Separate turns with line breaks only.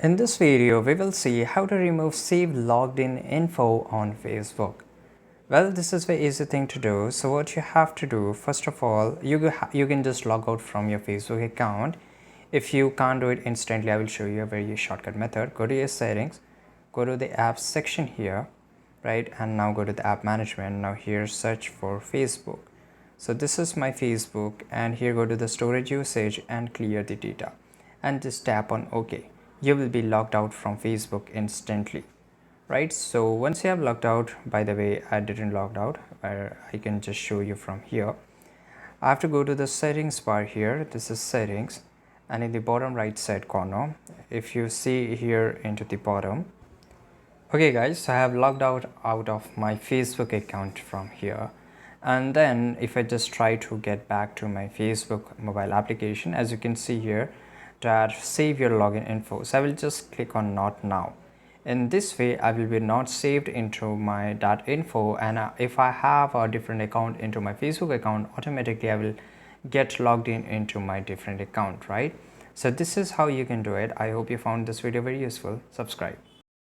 In this video, we will see how to remove saved logged in info on Facebook. Well, this is very easy thing to do. So what you have to do, first of all, you can just log out from your Facebook account. If you can't do it instantly, I will show you a very shortcut method. Go to your settings, go to the apps section here, right? And now go to the app management. Now here search for Facebook. So this is my Facebook, and here go to the storage usage and clear the data, and just tap on OK. You will be logged out from Facebook instantly, right? So once you have logged out, by the way, I didn't logged out, I can just show you from here. I have to go to the settings bar here. This is settings, and in the bottom right side corner, if you see here into the bottom. Okay guys, so I have logged out of my Facebook account from here. And then if I just try to get back to my Facebook mobile application, as you can see here, that save your login info. So I will just click on not now. In this way, I will be not saved into my that info, and if I have a different account into my Facebook account, automatically I will get logged in into my different account, right? So this is how you can do it. I hope you found this video very useful. Subscribe.